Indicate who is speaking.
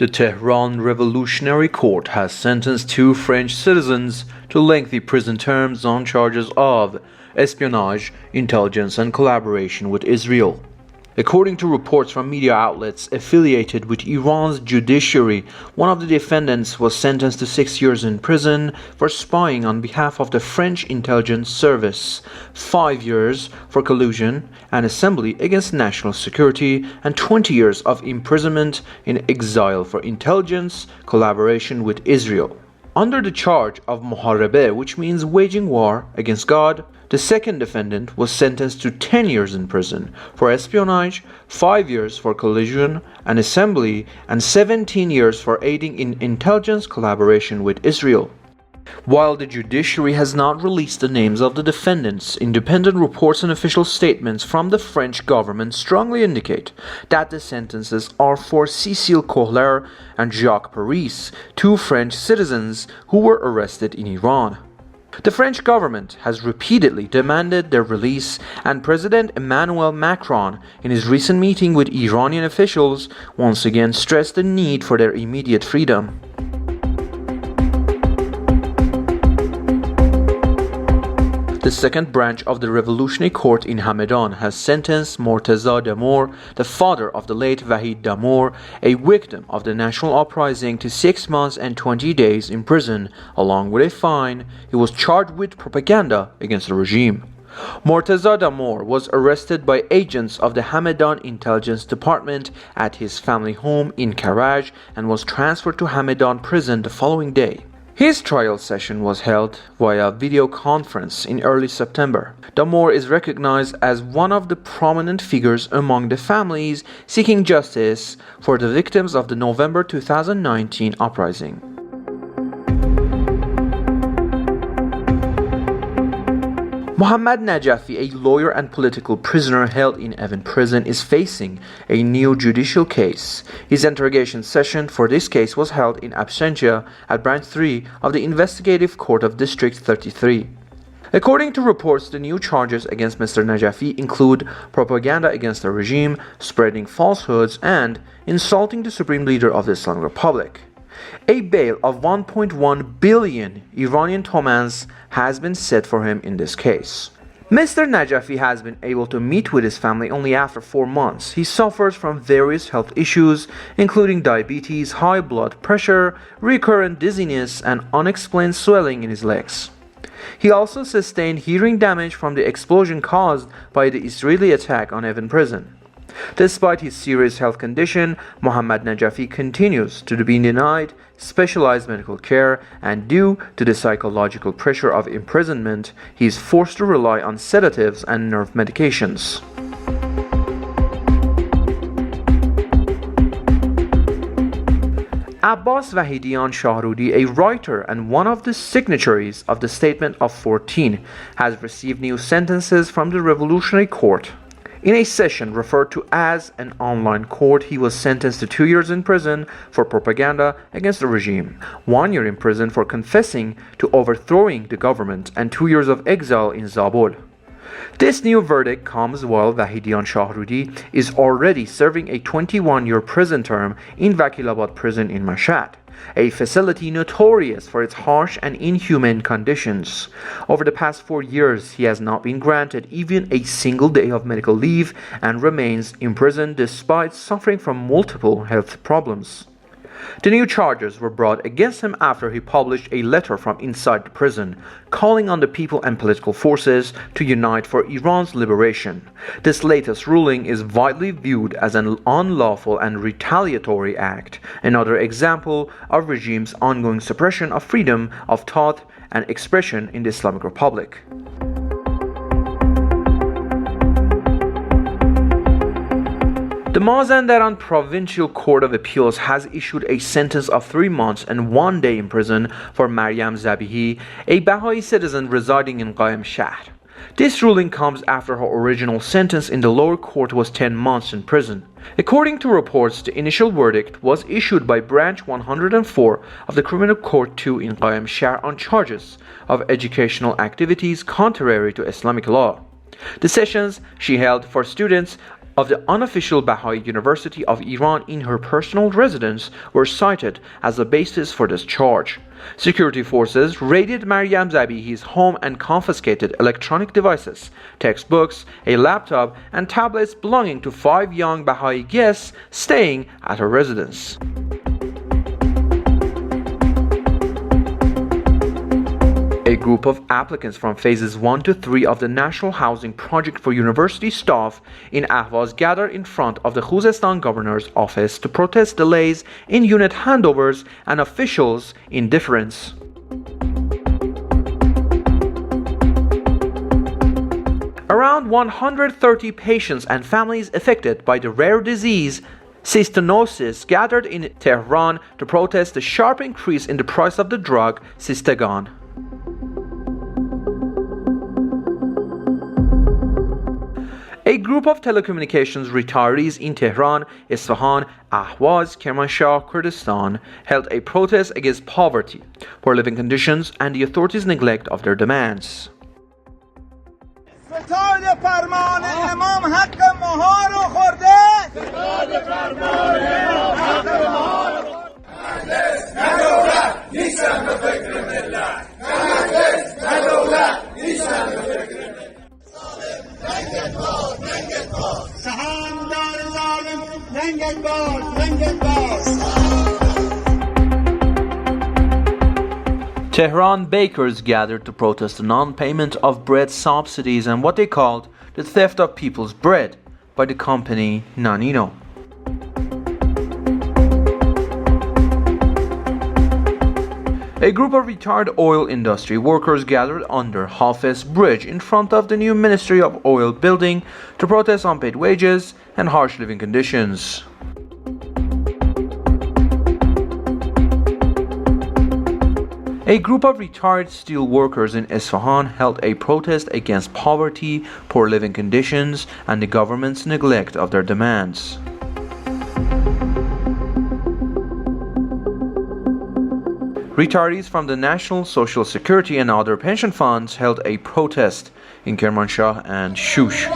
Speaker 1: The Tehran Revolutionary Court has sentenced two French citizens to lengthy prison terms on charges of espionage, intelligence, and collaboration with Israel. According to reports from media outlets affiliated with Iran's judiciary, one of the defendants was sentenced to 6 years in prison for spying on behalf of the French intelligence service, 5 years for collusion and assembly against national security, and 20 years of imprisonment in exile for intelligence collaboration with Israel. Under the charge of Moharebe, which means waging war against God, the second defendant was sentenced to 10 years in prison for espionage, 5 years for collusion and assembly, and 17 years for aiding in intelligence collaboration with Israel. While the judiciary has not released the names of the defendants, independent reports and official statements from the French government strongly indicate that the sentences are for Cécile Kohler and Jacques Paris, two French citizens who were arrested in Iran. The French government has repeatedly demanded their release, and President Emmanuel Macron, in his recent meeting with Iranian officials, once again stressed the need for their immediate freedom. The second branch of the Revolutionary Court in Hamadan has sentenced Morteza Damour, the father of the late Vahid Damour, a victim of the national uprising, to 6 months and 20 days in prison, along with a fine. He was charged with propaganda against the regime. Morteza Damour was arrested by agents of the Hamadan Intelligence Department at his family home in Karaj and was transferred to Hamadan prison the following day. His trial session was held via video conference in early September. Damour is recognized as one of the prominent figures among the families seeking justice for the victims of the November 2019 uprising. Mohammad Najafi, a lawyer and political prisoner held in Evin prison, is facing a new judicial case. His interrogation session for this case was held in absentia at Branch 3 of the Investigative Court of District 33. According to reports, the new charges against Mr. Najafi include propaganda against the regime, spreading falsehoods, and insulting the Supreme Leader of the Islamic Republic. A bail of 1.1 billion Iranian tomans has been set for him in this case. Mr. Najafi has been able to meet with his family only after 4 months. He suffers from various health issues, including diabetes, high blood pressure, recurrent dizziness, and unexplained swelling in his legs. He also sustained hearing damage from the explosion caused by the Israeli attack on Evin prison. Despite his serious health condition, Mohammad Najafi continues to be denied specialized medical care, and due to the psychological pressure of imprisonment, he is forced to rely on sedatives and nerve medications. Abbas Wahidian Shahrudi, a writer and one of the signatories of the Statement of 14, has received new sentences from the Revolutionary Court. In a session referred to as an online court, he was sentenced to 2 years in prison for propaganda against the regime, 1 year in prison for confessing to overthrowing the government, and 2 years of exile in Zabul. This new verdict comes while Wahidian Shahrudi is already serving a 21-year prison term in Vakilabad prison in Mashhad, a facility notorious for its harsh and inhumane conditions. Over the past 4 years, he has not been granted even a single day of medical leave and remains imprisoned despite suffering from multiple health problems. The new charges were brought against him after he published a letter from inside the prison, calling on the people and political forces to unite for Iran's liberation. This latest ruling is widely viewed as an unlawful and retaliatory act, another example of regime's ongoing suppression of freedom of thought and expression in the Islamic Republic. The Mazandaran Provincial Court of Appeals has issued a sentence of 3 months and 1 day in prison for Maryam Zabihi, a Baha'i citizen residing in Qaim Shahr. This ruling comes after her original sentence in the lower court was 10 months in prison. According to reports, the initial verdict was issued by Branch 104 of the Criminal Court 2 in Qaim Shahr on charges of educational activities contrary to Islamic law. The sessions she held for students of the unofficial Baha'i University of Iran in her personal residence were cited as the basis for this charge. Security forces raided Maryam Zabihi's home and confiscated electronic devices, textbooks, a laptop, and tablets belonging to 5 young Baha'i guests staying at her residence. A group of applicants from phases 1 to 3 of the National Housing Project for University staff in Ahvaz gathered in front of the Khuzestan governor's office to protest delays in unit handovers and officials' indifference. Around 130 patients and families affected by the rare disease cystinosis gathered in Tehran to protest the sharp increase in the price of the drug Cystagon. A group of telecommunications retirees in Tehran, Isfahan, Ahvaz, Kermanshah, Kurdistan held a protest against poverty, poor living conditions, and the authorities' neglect of their demands. Tehran bakers gathered to protest the non-payment of bread subsidies and what they called the theft of people's bread by the company Nanino. A group of retired oil industry workers gathered under Hafez Bridge in front of the new Ministry of Oil building to protest unpaid wages and harsh living conditions. A group of retired steel workers in Isfahan held a protest against poverty, poor living conditions, and the government's neglect of their demands. Retirees from the National Social Security and other pension funds held a protest in Kermanshah and Shush.